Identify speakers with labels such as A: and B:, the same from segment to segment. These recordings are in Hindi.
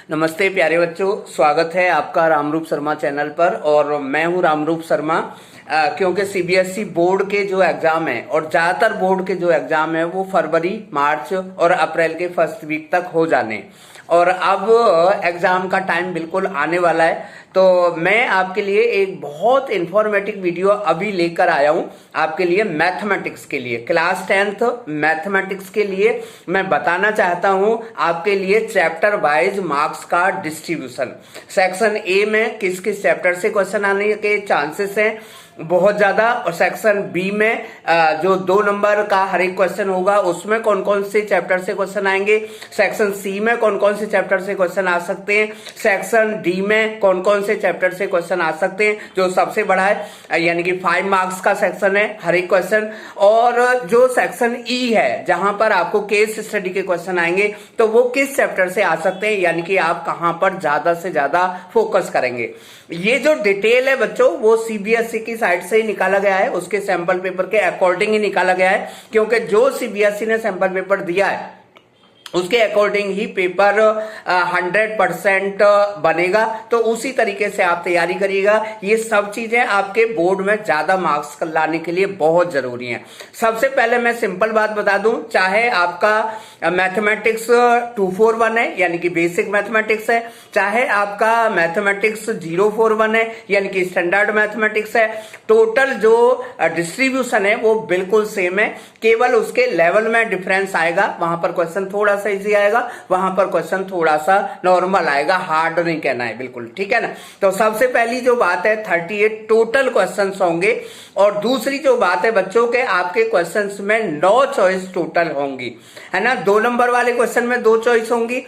A: नमस्ते प्यारे बच्चों, स्वागत है आपका रामरूप शर्मा चैनल पर। और मैं हूं रामरूप शर्मा। क्योंकि सीबीएसई बोर्ड के जो एग्जाम है और ज्यादातर बोर्ड के जो एग्जाम है वो फरवरी, मार्च और अप्रैल के फर्स्ट वीक तक हो जाने, और अब एग्जाम का टाइम बिल्कुल आने वाला है। तो मैं आपके लिए एक बहुत इंफॉर्मेटिव वीडियो अभी लेकर आया हूं आपके लिए। मैथमेटिक्स के लिए, क्लास 10th मैथमेटिक्स के लिए मैं बताना चाहता हूं आपके लिए चैप्टर वाइज मार्क्स का डिस्ट्रीब्यूशन। सेक्शन ए में किस किस चैप्टर से क्वेश्चन आने के चांसेस हैं बहुत ज्यादा, और सेक्शन बी में जो 2 नंबर का हर एक क्वेश्चन होगा उसमें कौन कौन से चैप्टर से क्वेश्चन आएंगे, सेक्शन सी में कौन कौन से चैप्टर से क्वेश्चन आ सकते हैं, सेक्शन डी में कौन कौन से चैप्टर से क्वेश्चन आ सकते हैं जो सबसे बड़ा है, यानी कि 5 मार्क्स का सेक्शन है हर एक क्वेश्चन। और जो सेक्शन ई है जहां पर आपको केस स्टडी के क्वेश्चन आएंगे तो वो किस चैप्टर से आ सकते हैं, यानी कि आप कहां पर ज्यादा से ज्यादा फोकस करेंगे। ये जो डिटेल है बच्चों वो सीबीएसई की साइट से ही निकाला गया है, उसके सैंपल पेपर के अकॉर्डिंग ही निकाला गया है, क्योंकि जो सीबीएसई ने सैंपल पेपर दिया है उसके अकॉर्डिंग ही पेपर 100% बनेगा। तो उसी तरीके से आप तैयारी करिएगा। ये सब चीजें आपके बोर्ड में ज्यादा मार्क्स लाने के लिए बहुत जरूरी हैं। सबसे पहले मैं सिंपल बात बता दूं, चाहे आपका मैथमेटिक्स 241 है यानी कि बेसिक मैथमेटिक्स है, चाहे आपका मैथमेटिक्स 041 है यानी कि स्टैंडर्ड मैथमेटिक्स है, टोटल जो डिस्ट्रीब्यूशन है वो बिल्कुल सेम है। केवल उसके लेवल में डिफरेंस आएगा, वहां पर क्वेश्चन थोड़ा सा इजी आएगा, वहां पर क्वेश्चन थोड़ा सा नॉर्मल आएगा, हार्ड नहीं कहना है, बिल्कुल ठीक है ना। तो सबसे पहली जो बात है 38 टोटल क्वेश्चंस होंगे, और दूसरी जो बात है बच्चों के आपके क्वेश्चंस में 9 चॉइस टोटल होंगी, है ना। 2 नंबर वाले क्वेश्चन में 2 चॉइस होंगी,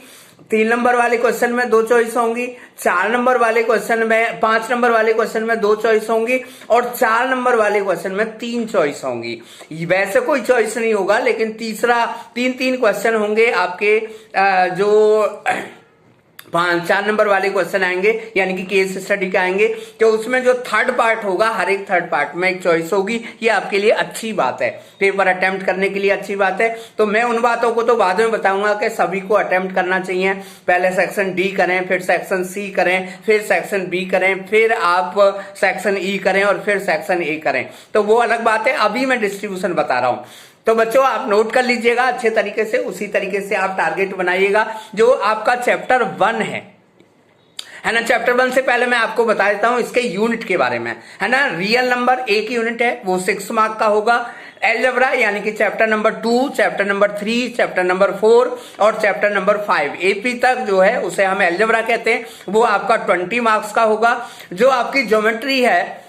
A: 3 नंबर वाले क्वेश्चन में 2 चॉइस होंगी, 4 नंबर वाले क्वेश्चन में 5 नंबर वाले क्वेश्चन में 2 चॉइस होंगी, और 4 नंबर वाले क्वेश्चन में 3 चॉइस होंगी। वैसे कोई चॉइस नहीं होगा, लेकिन तीसरा 3 क्वेश्चन होंगे आपके जो 4 नंबर वाले क्वेश्चन आएंगे यानी कि केस स्टडी के आएंगे, तो उसमें जो थर्ड पार्ट होगा हर एक थर्ड पार्ट में एक चॉइस होगी। ये आपके लिए अच्छी बात है, पेपर अटेम्प्ट करने के लिए अच्छी बात है। तो मैं उन बातों को तो बाद में बताऊंगा कि सभी को अटेम्प्ट करना चाहिए। पहले सेक्शन डी करें, फिर सेक्शन सी करें, फिर सेक्शन बी करें, फिर आप सेक्शन ई करें और फिर सेक्शन ए करें, तो वो अलग बात है। अभी मैं डिस्ट्रीब्यूशन बता रहा हूं, तो बच्चों आप नोट कर लीजिएगा अच्छे तरीके से, उसी तरीके से आप टारगेट बनाइएगा। जो आपका चैप्टर 1 है ना, चैप्टर 1 से पहले मैं आपको बता देता हूं इसके यूनिट के बारे में, है ना। रियल नंबर एक यूनिट है, वो 6 मार्क का होगा। एलजेब्रा यानी कि chapter number 2, chapter number 3, chapter number 4 और चैप्टर नंबर 5 एपी तक जो है उसे हम एलजेब्रा कहते हैं, वो आपका 20 मार्क्स का होगा। जो आपकी ज्योमेट्री है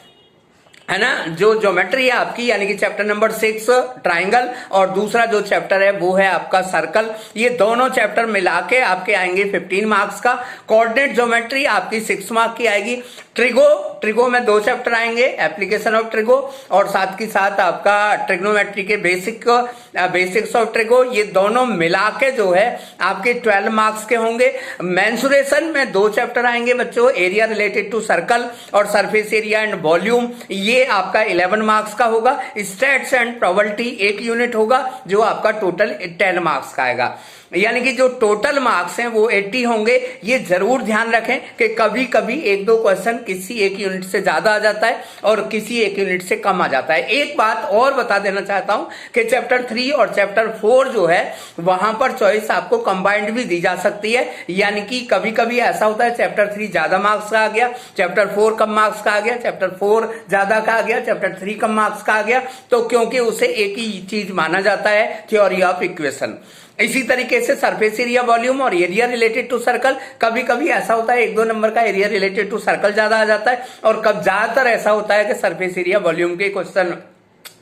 A: ना, जो ज्योमेट्री है आपकी यानी कि चैप्टर नंबर 6 ट्राइंगल, और दूसरा जो चैप्टर है वो है आपका सर्कल, ये दोनों चैप्टर मिला के आपके आएंगे 15 मार्क्स का। कोऑर्डिनेट ज्योमेट्री आपकी 6 मार्क की आएगी। ट्रिगो में 2 चैप्टर आएंगे, एप्लीकेशन ऑफ ट्रिगो और साथ के साथ आपका ट्रिग्नोमेट्री के बेसिक्स ऑफ ट्रिगो, ये दोनों मिला के जो है आपके 12 मार्क्स के होंगे। मेंसुरेशन में 2 चैप्टर आएंगे बच्चों, एरिया रिलेटेड टू सर्कल और सरफेस एरिया एंड वॉल्यूम, ये आपका 11 मार्क्स का होगा। स्टैट्स एंड प्रोबेबिलिटी 1 यूनिट होगा जो आपका टोटल 10 मार्क्स का आएगा, यानी कि जो टोटल मार्क्स हैं वो 80 होंगे। ये जरूर ध्यान रखें कि कभी कभी 1-2 क्वेश्चन किसी एक यूनिट से ज्यादा आ जाता है और किसी एक यूनिट से कम आ जाता है। एक बात और बता देना चाहता हूं कि चैप्टर 3 और चैप्टर 4 जो है वहां पर चॉइस आपको कंबाइंड भी दी जा सकती है, यानी कि कभी कभी ऐसा होता है चैप्टर 3 ज्यादा मार्क्स का आ गया, चैप्टर 4 कम मार्क्स का आ गया, चैप्टर 4 ज्यादा का आ गया, चैप्टर 3 कम मार्क्स का आ गया, तो क्योंकि उसे एक ही चीज माना जाता है, थ्योरी ऑफ इक्वेशन। इसी तरीके से सरफेस एरिया वॉल्यूम और एरिया रिलेटेड टू सर्कल, कभी कभी ऐसा होता है 1-2 नंबर का एरिया रिलेटेड टू सर्कल ज्यादा आ जाता है, और कब ज्यादातर ऐसा होता है कि सरफेस एरिया वॉल्यूम के क्वेश्चन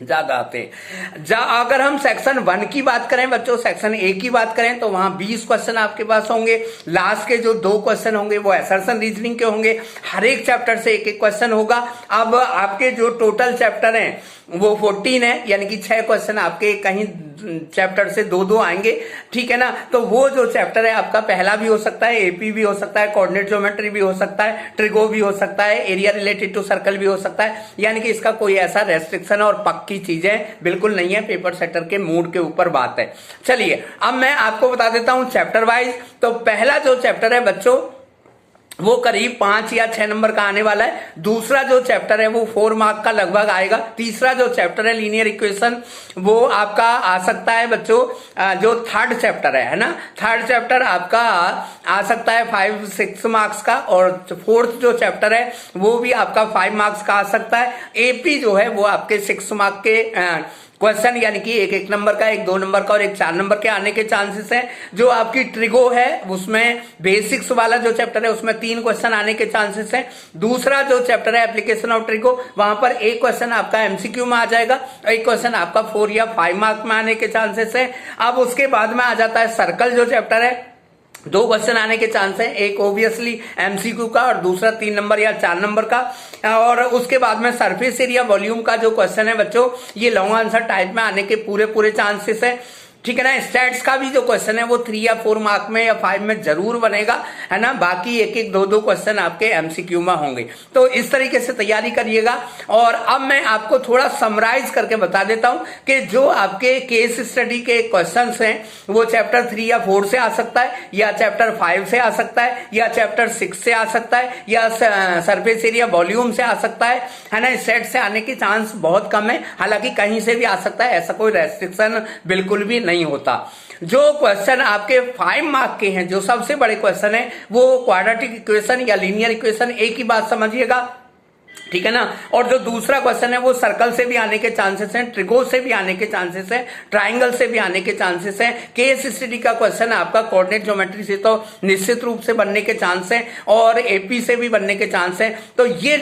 A: ज्यादा आते हैं। अगर हम सेक्शन 1 की बात करें बच्चों, सेक्शन ए की बात करें, तो वहां 20 क्वेश्चन आपके पास होंगे। लास्ट के जो 2 क्वेश्चन होंगे वो असर्शन रीजनिंग के होंगे, हर एक चैप्टर से एक क्वेश्चन होगा। अब आपके जो टोटल चैप्टर हैं वो 14 है, यानी कि 6 क्वेश्चन आपके कहीं चैप्टर से 2-2 आएंगे, ठीक है ना। तो वो जो चैप्टर है आपका पहला भी हो सकता है, एपी भी हो सकता है, कोऑर्डिनेट ज्योमेट्री भी हो सकता है, ट्रिगो भी हो सकता है, एरिया रिलेटेड टू सर्कल भी हो सकता है, यानी कि इसका कोई ऐसा रेस्ट्रिक्शन और पक्की चीजें बिल्कुल नहीं है, पेपर सेटर के मूड के ऊपर बात है। चलिए अब मैं आपको बता देता हूं चैप्टर वाइज। तो पहला जो चैप्टर है बच्चों वो करीब 5 या 6 नंबर का आने वाला है। दूसरा जो चैप्टर है वो 4 मार्क का लगभग आएगा। तीसरा जो चैप्टर है लीनियर इक्वेशन वो आपका आ सकता है बच्चों, जो थर्ड चैप्टर है ना, थर्ड चैप्टर आपका आ सकता है 5-6 मार्क्स का, और फोर्थ जो चैप्टर है वो भी आपका 5 मार्क्स का आ सकता है। एपी जो है वो आपके 6 मार्क के क्वेश्चन, यानी कि एक नंबर का, एक 2 नंबर का और एक 4 नंबर के आने के चांसेस हैं। जो आपकी ट्रिगो है उसमें बेसिक्स वाला जो चैप्टर है उसमें 3 क्वेश्चन आने के चांसेस हैं। दूसरा जो चैप्टर है एप्लीकेशन ऑफ ट्रिगो, वहां पर एक क्वेश्चन आपका एमसीक्यू में आ जाएगा और एक क्वेश्चन आपका 4 या 5 मार्क में आने के चांसेस है। अब उसके बाद में आ जाता है सर्कल जो चैप्टर है, 2 क्वेश्चन आने के चांस है, एक ओबियसली एमसीक्यू का और दूसरा 3 नंबर या 4 नंबर का। और उसके बाद में सरफेस एरिया वॉल्यूम का जो क्वेश्चन है बच्चों, ये लॉन्ग आंसर टाइप में आने के पूरे चांसेस है, ठीक है ना। स्टैट्स का भी जो क्वेश्चन है वो 3 या 4 मार्क में या 5 में जरूर बनेगा, है ना। बाकी एक 2 क्वेश्चन आपके एमसीक्यू में होंगे। तो इस तरीके से तैयारी करिएगा। और अब मैं आपको थोड़ा समराइज करके बता देता हूं कि जो आपके केस स्टडी के क्वेश्चंस हैं वो चैप्टर 3 या 4 से आ सकता है, या चैप्टर 5 से आ सकता है, या चैप्टर 6 से आ सकता है, या सरफेस एरिया वॉल्यूम से आ सकता है ना। स्टैट से आने के चांस बहुत कम है, हालांकि कहीं से भी आ सकता है, ऐसा कोई रेस्ट्रिक्शन बिल्कुल भी नहीं होता। जो क्वेश्चन आपके 5 मार्क के हैं, जो सबसे बड़े क्वेश्चन है वो क्वाड्रेटिक इक्वेशन या लीनियर इक्वेशन, एक ही बात समझिएगा, ठीक है ना। और जो दूसरा क्वेश्चन है वो सर्कल से भी आने के चांसेस हैं, ट्रिगो से भी आने के चांसेस हैं, ट्राइंगल से भी आने के चांसेस हैं। केस स्टडी का क्वेश्चन आपका कोऑर्डिनेट ज्योमेट्री से तो निश्चित रूप से बनने के चांस है और एपी से भी बनने के चांस है। तो ये